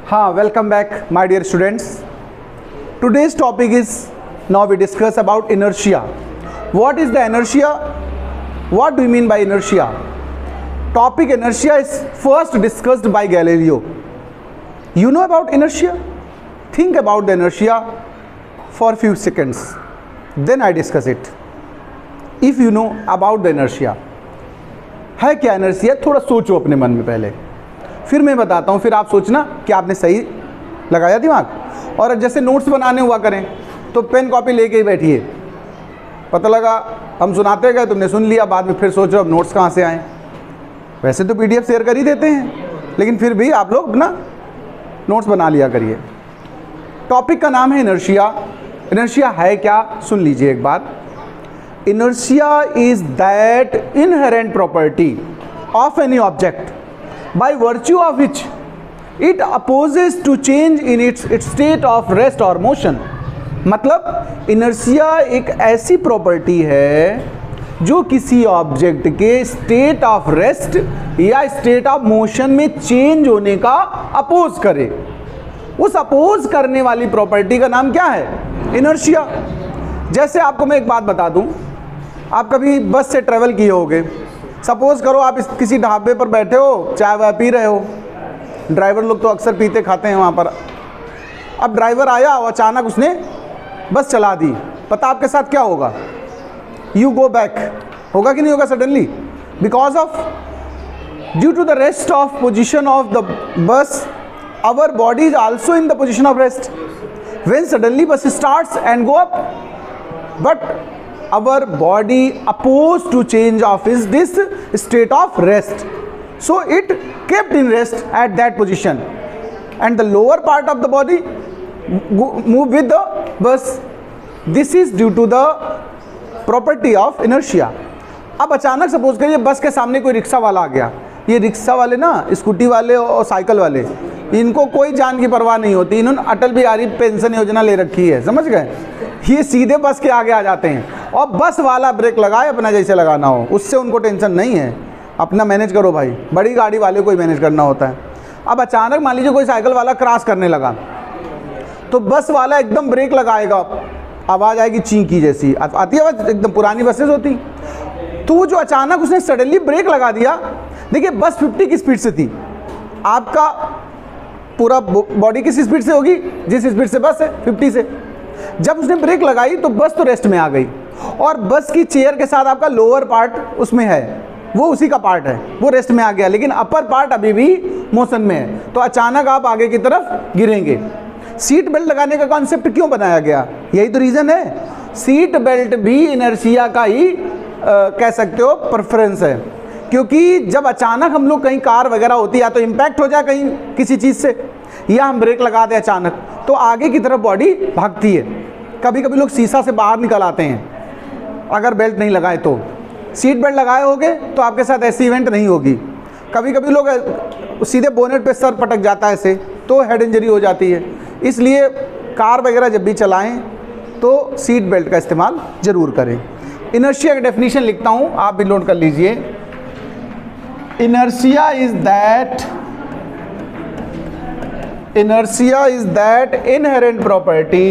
हाँ, welcome back my dear students. Today's topic is, now we discuss about inertia. What is the inertia? What do you mean by inertia? Topic inertia is first discussed by Galileo. You know about inertia? Think about the inertia for few seconds. Then I discuss it. If you know about the inertia, है क्या inertia? थोड़ा सोचो अपने मन में पहले, फिर मैं बताता हूँ, फिर आप सोचना कि आपने सही लगाया दिमाग। और जैसे नोट्स बनाने हुआ करें तो पेन कॉपी लेके ही बैठिए। पता लगा हम सुनाते गए, तुमने सुन लिया, बाद में फिर सोच रहे हो अब नोट्स कहाँ से आए। वैसे तो पीडीएफ शेयर कर ही देते हैं, लेकिन फिर भी आप लोग अपना नोट्स बना लिया करिए। टॉपिक का नाम है इनर्शिया। इनर्शिया है क्या, सुन लीजिए एक बार। Inertia is that inherent property of any object by virtue of which it opposes to change in its state of rest or motion। मतलब इनर्शिया एक ऐसी प्रॉपर्टी है जो किसी ऑब्जेक्ट के स्टेट ऑफ रेस्ट या स्टेट ऑफ मोशन में change होने का अपोज करे। उस अपोज करने वाली प्रॉपर्टी का नाम क्या है? इनर्शिया। जैसे आपको मैं एक बात बता दूं, आप कभी बस से ट्रेवल किए होगे। सपोज करो आप किसी ढाबे पर बैठे हो, चाय वाय पी रहे हो। ड्राइवर लोग तो अक्सर पीते खाते हैं वहाँ पर। अब ड्राइवर आया और अचानक उसने बस चला दी। पता आपके साथ क्या होगा? यू गो बैक, होगा कि नहीं होगा suddenly? Because of due to the rest of position of the bus, our body is also in the position of rest. When suddenly bus starts and go up, but our body opposed to change of is this state of rest, so it kept in rest at that position and the lower part of the body move with the bus. This is due to the property of inertia। अब अचानक suppose करिए बस के सामने कोई rickshaw वाला आ गया। ये रिक्शा वाले ना, स्कूटी वाले और साइकिल वाले, इनको कोई जान की परवाह नहीं होती। इन्होंने अटल बिहारी पेंशन योजना ले रखी है, समझ गए? ये सीधे बस के आगे आ जाते हैं और बस वाला ब्रेक लगाए अपना जैसे लगाना हो, उससे उनको टेंशन नहीं है। अपना मैनेज करो भाई, बड़ी गाड़ी वाले को ही मैनेज करना होता है। अब अचानक मान लीजिए कोई साइकिल वाला क्रॉस करने लगा तो बस वाला एकदम ब्रेक लगाएगा, आवाज़ आएगी चींकी जैसी आती है आवाज़, एकदम पुरानी बसेस होती। तो वो जो अचानक उसने सडनली ब्रेक लगा दिया, देखिए बस 50 की स्पीड से थी, आपका पूरा बॉडी किस स्पीड से होगी? जिस स्पीड से बस है 50 से। जब उसने ब्रेक लगाई तो बस तो रेस्ट में आ गई और बस की चेयर के साथ आपका लोअर पार्ट उसमें है, वो उसी का पार्ट है, वो रेस्ट में आ गया, लेकिन अपर पार्ट अभी भी मोशन में है। तो अचानक आप आगे की तरफ गिरेंगे। सीट बेल्ट लगाने का कॉन्सेप्ट क्यों बनाया गया? यही तो रीज़न है। सीट बेल्ट भी इनर्शिया का ही कह सकते हो प्रेफरेंस है, क्योंकि जब अचानक हम लोग कहीं कार वगैरह होती है, या तो इम्पैक्ट हो जाए कहीं किसी चीज़ से, या हम ब्रेक लगा दें अचानक, तो आगे की तरफ बॉडी भागती है। कभी कभी लोग शीशा से बाहर निकल आते हैं अगर बेल्ट नहीं लगाए तो। सीट बेल्ट लगाए होगे तो आपके साथ ऐसी इवेंट नहीं होगी। कभी कभी लोग सीधे बोनेट पे सर पटक जाता है ऐसे, तो हेड इंजरी हो जाती है। इसलिए कार वगैरह जब भी चलाएं तो सीट बेल्ट का इस्तेमाल ज़रूर करें। इनर्शिया का डेफिनेशन लिखता हूँ, आप भी नोट कर लीजिए। Inertia is that inherent property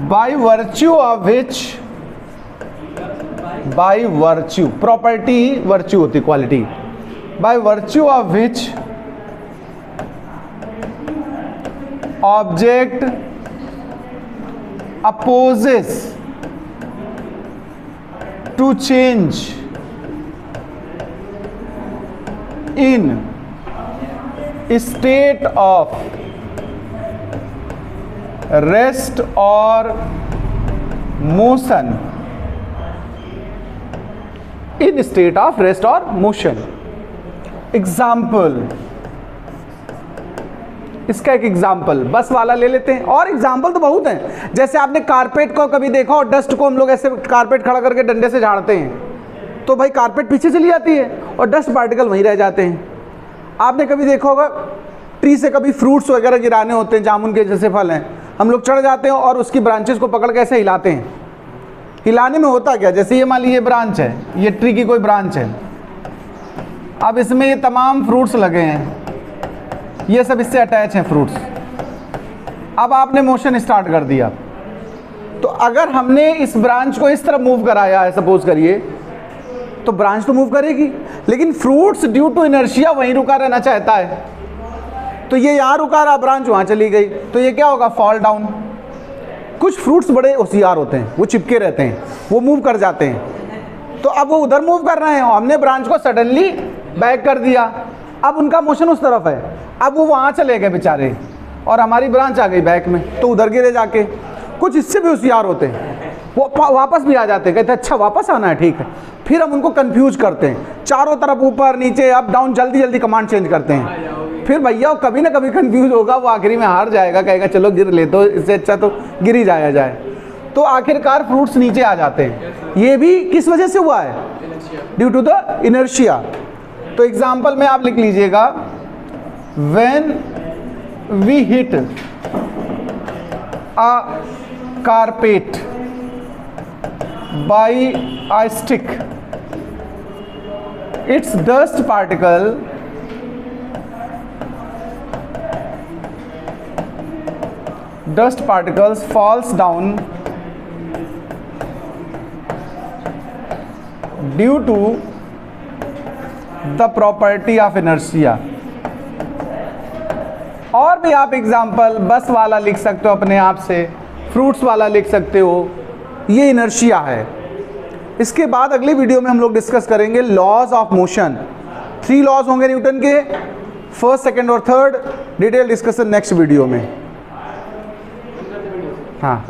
by virtue of which, property virtue होती quality, by virtue of which object opposes to change in state of rest or motion, in state of rest or motion। Example, इसका एक example बस वाला ले लेते हैं, और example तो बहुत हैं। जैसे आपने कारपेट को कभी देखा और डस्ट को हम लोग ऐसे कारपेट खड़ा करके डंडे से झाड़ते हैं, तो भाई कारपेट पीछे चली जाती है और डस्ट पार्टिकल वहीं रह जाते हैं। आपने कभी देखा होगा ट्री से कभी फ्रूट्स वगैरह गिराने होते हैं, जामुन के जैसे फल हैं, हम लोग चढ़ जाते हैं और उसकी ब्रांचेस को पकड़ के ऐसे हिलाते हैं। हिलाने में होता क्या, जैसे ये मान लीजिए ब्रांच है, ये ट्री की कोई ब्रांच है, अब इसमें ये तमाम फ्रूट्स लगे हैं, ये सब इससे अटैच हैं फ्रूट्स। अब आपने मोशन स्टार्ट कर दिया, तो अगर हमने इस ब्रांच को इस तरफ मूव कराया है सपोज करिए, तो ब्रांच तो मूव करेगी, लेकिन फ्रूट्स ड्यू टू इनर्शिया वहीं रुका रहना चाहता है। तो ये यहाँ रुका रहा, ब्रांच वहाँ चली गई, तो ये क्या होगा, फॉल डाउन। कुछ फ्रूट्स बड़े होशियार होते हैं, वो चिपके रहते हैं, वो मूव कर जाते हैं। तो अब वो उधर मूव कर रहे हैं, हमने ब्रांच को सडनली बैक कर दिया, अब उनका मोशन उस तरफ है, अब वो वहाँ चले गए बेचारे और हमारी ब्रांच आ गई बैक में, तो उधर गिरे जाके। कुछ इससे भी होशियार होते हैं, वो वापस भी आ जाते हैं, कहते हैं अच्छा वापस आना है, ठीक है। फिर हम उनको कंफ्यूज करते हैं, चारों तरफ ऊपर नीचे अप डाउन जल्दी जल्दी कमांड चेंज करते हैं। फिर भैया वो कभी ना कभी कंफ्यूज होगा, वो आखिरी में हार जाएगा, कहेगा चलो गिर ले, तो इससे अच्छा तो गिर ही जाया जाए। तो आखिरकार फ्रूट्स नीचे आ जाते हैं। ये भी किस वजह से हुआ है, ड्यू टू द इनर्शिया। तो एग्जाम्पल में आप लिख लीजिएगा, when we hit a carpet by a stick, its dust particles falls down due to the property of inertia। और भी आप एग्जाम्पल बस वाला लिख सकते हो अपने आप से, फ्रूट्स वाला लिख सकते हो, ये इनर्शिया है। इसके बाद अगली वीडियो में हम लोग डिस्कस करेंगे लॉज ऑफ मोशन। 3 लॉज होंगे न्यूटन के, फर्स्ट, सेकंड और third. Detail discussion next video में। हाँ।